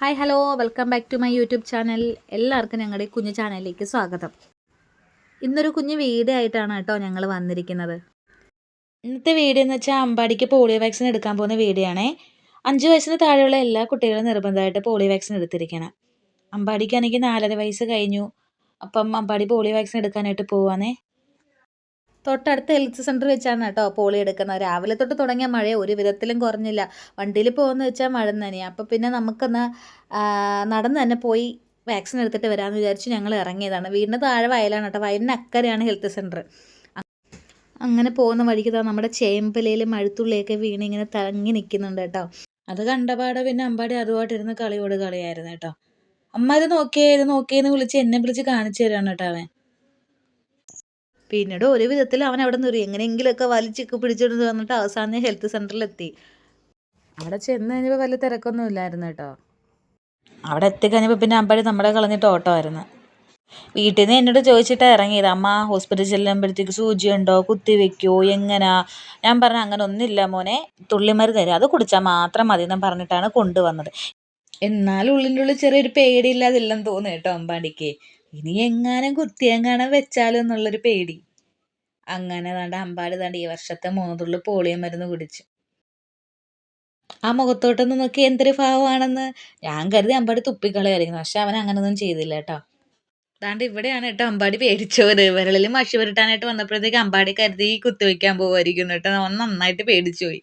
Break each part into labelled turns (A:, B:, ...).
A: Hi hello welcome back to my YouTube channel. എല്ലാവർക്കും ഞങ്ങളുടെ കുഞ്ഞു ചാനലിലേക്ക് സ്വാഗതം. ഇന്നൊരു കുഞ്ഞു വീഡിയോ ആയിട്ടാണ് കേട്ടോ ഞങ്ങൾ വന്നിരിക്കുന്നത്. ഇന്നത്തെ വീഡിയോ എന്ന് വെച്ചാൽ അമ്പാടിക്ക് പോളിയോ വാക്സിൻ എടുക്കാൻ പോകുന്ന വീഡിയോ ആണേ. 5 വയസ്സിന് താഴെയുള്ള എല്ലാ കുട്ടികളും നിർബന്ധമായിട്ട് പോളിയോ വാക്സിൻ എടുത്തിരിക്കണം. അമ്പാടിക്കാണെങ്കിൽ 4.5 വയസ്സ് കഴിഞ്ഞു. അപ്പം അമ്പാടി പോളിയോ വാക്സിൻ എടുക്കാനായിട്ട് പോവാന്നേ. തൊട്ടടുത്ത ഹെൽത്ത് സെൻറ്റർ വെച്ചാണ് കേട്ടോ പോളിയോ എടുക്കുന്നത്. രാവിലെ തൊട്ട് തുടങ്ങിയ മഴ ഒരു വിധത്തിലും കുറഞ്ഞില്ല. വണ്ടിയിൽ പോകുന്ന വെച്ചാൽ മഴ നനയാ. അപ്പോൾ പിന്നെ നമുക്കൊന്ന് നടന്ന് തന്നെ പോയി വാക്സിൻ എടുത്തിട്ട് വരാമെന്ന് വിചാരിച്ച് ഞങ്ങൾ ഇറങ്ങിയതാണ്. വീടിന് താഴെ വയലാണ് കേട്ടോ. വയലിന് അക്കരെയാണ് ഹെൽത്ത് സെൻറ്റർ. അങ്ങനെ പോകുന്ന വഴിക്ക് നമ്മുടെ ചേമ്പലയിൽ മഴത്തുള്ളിയൊക്കെ വീണ് ഇങ്ങനെ തങ്ങി നിൽക്കുന്നുണ്ട് കേട്ടോ. അത് കണ്ടപാടെ പിന്നെ അമ്പാടി അതുമായിട്ടിരുന്ന് കളിയോട് കളിയായിരുന്നു കേട്ടോ. അമ്മ ഇത് നോക്കിയെന്ന് വിളിച്ച് എന്നെ വിളിച്ച് കാണിച്ചു തരാണ് കേട്ടോ അവൻ. പിന്നീട് ഒരു വിധത്തിൽ അവൻ അവിടെ നിന്ന് എങ്ങനെയെങ്കിലുമൊക്കെ വലിച്ചൊക്കെ പിടിച്ചോണ്ട് വന്നിട്ട് അവസാനം ഹെൽത്ത് സെൻ്ററിലെത്തി. അവിടെ ചെന്ന് കഴിഞ്ഞപ്പോൾ വലിയ തിരക്കൊന്നും ഇല്ലായിരുന്നു കേട്ടോ. അവിടെ എത്തിക്കഴിഞ്ഞപ്പോൾ പിന്നെ അമ്പാടി നമ്മളെ കളഞ്ഞിട്ട് ഓട്ടമായിരുന്നു. വീട്ടിൽ നിന്ന് എന്നോട് ചോദിച്ചിട്ടാണ് ഇറങ്ങിയത്. അമ്മ ഹോസ്പിറ്റലിൽ ചെല്ലുമ്പോഴത്തേക്ക് സൂചി ഉണ്ടോ, കുത്തി വെക്കുമോ, എങ്ങനാ? ഞാൻ പറഞ്ഞു അങ്ങനെ ഒന്നുമില്ല മോനെ, തുള്ളിമരുന്ന് തരും, അത് കുടിച്ചാൽ മാത്രം മതി എന്ന് പറഞ്ഞിട്ടാണ് കൊണ്ടുവന്നത്. എന്നാലും ഉള്ളിൻ്റെ ഉള്ളിൽ ചെറിയൊരു പേടിയില്ലാതില്ലെന്ന് തോന്നുന്നു കേട്ടോ അമ്പാടിക്ക്. ഇനി എങ്ങാനും കുത്തിയെങ്ങാനും വെച്ചാലോ എന്നുള്ളൊരു പേടി. അങ്ങനെ അമ്പാടി ഈ വർഷത്തെ 3 തുള്ളി പോളിയോ മരുന്ന് കുടിച്ചു. ആ മുഖത്തോട്ടൊന്ന് നോക്കി എന്തൊരു ഭാവമാണെന്ന്. ഞാൻ കരുതി അമ്പാടി തുപ്പിക്കളയായിരിക്കുന്നു. പക്ഷെ അവൻ അങ്ങനൊന്നും ചെയ്തില്ല കേട്ടോ. ഇവിടെയാണ് കേട്ടോ അമ്പാടി പേടിച്ചത്. വിരളിൽ മഷി പുരട്ടാനായിട്ട് വന്നപ്പോഴത്തേക്ക് അമ്പാടി കരുതി കുത്തിവെക്കാൻ പോകുമായിരിക്കുന്നു കേട്ടോ. അവൻ നന്നായിട്ട് പേടിച്ചു പോയി.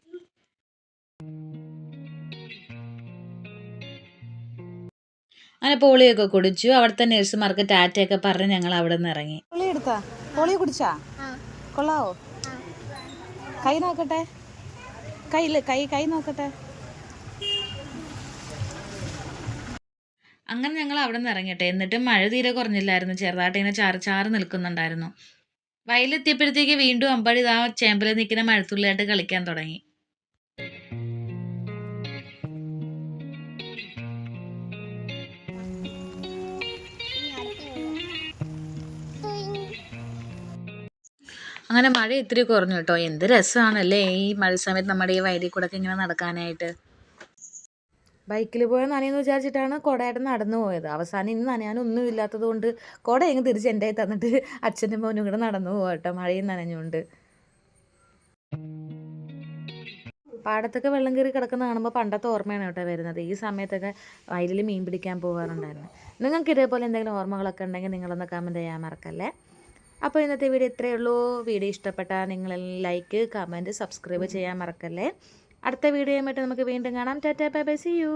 A: അങ്ങനെ പോളിയൊക്കെ കുടിച്ചു. അവിടുത്തെ നഴ്സുമാർക്ക് ടാറ്റയൊക്കെ പറഞ്ഞ് ഞങ്ങൾ അവിടെ നിന്ന് ഇറങ്ങി. പോളിയോ കുടിച്ചാ കൊള്ളാവോ? കൈ നോക്കട്ടെ, കൈ നോക്കട്ടെ. അങ്ങനെ ഞങ്ങൾ അവിടെ നിന്ന് ഇറങ്ങിട്ടെ. എന്നിട്ടും മഴ തീരെ കുറഞ്ഞില്ലായിരുന്നു. ചെറുതായിട്ട് ഇങ്ങനെ ചാറ് നിൽക്കുന്നുണ്ടായിരുന്നു. വയലെത്തിയപ്പോഴത്തേക്ക് വീണ്ടും അമ്പാടി ചേമ്പലിൽ നിൽക്കുന്ന മഴത്തുള്ളിയായിട്ട് കളിക്കാൻ തുടങ്ങി. അങ്ങനെ മഴ ഇത്തിരി കുറഞ്ഞു കേട്ടോ. എന്ത് രസമാണല്ലേ ഈ മഴ സമയത്ത് നമ്മുടെ ഈ വയലിൽ കൂടെ ഒക്കെ ഇങ്ങനെ നടക്കാനായിട്ട്. ബൈക്കിൽ പോയാൽ നനയെന്ന് വിചാരിച്ചിട്ടാണ് കുടയായിട്ട് നടന്നു പോയത്. അവസാനം ഇന്ന് നനയാനൊന്നും ഇല്ലാത്തത് കൊണ്ട് കുട എങ്ങ് തിരിച്ച് എൻ്റെ കയ്യിൽ തന്നിട്ട് അച്ഛൻ്റെ മോനും കൂടെ നടന്നു പോകാം കേട്ടോ, മഴയും നനഞ്ഞുകൊണ്ട്. പാടത്തൊക്കെ വെള്ളം കയറി കിടക്കുന്ന കാണുമ്പോൾ പണ്ടത്തെ ഓർമ്മയാണ് കേട്ടോ വരുന്നത്. ഈ സമയത്തൊക്കെ വയലിൽ മീൻ പിടിക്കാൻ പോകാറുണ്ടായിരുന്നു. നിങ്ങൾക്ക് ഇതേപോലെ എന്തെങ്കിലും ഓർമ്മകളൊക്കെ ഉണ്ടെങ്കിൽ നിങ്ങളൊന്ന് കമൻറ്റ് ചെയ്യാൻ മറക്കല്ലേ. അപ്പോൾ ഇന്നത്തെ വീഡിയോ ഇത്രയേ ഉള്ളൂ. വീഡിയോ ഇഷ്ടപ്പെട്ടാൽ നിങ്ങൾ ലൈക്ക്, കമൻറ്റ്, സബ്സ്ക്രൈബ് ചെയ്യാൻ മറക്കല്ലേ. അടുത്ത വീഡിയോയുമായിട്ട് നമുക്ക് വീണ്ടും കാണാം. Tata bye bye, see U.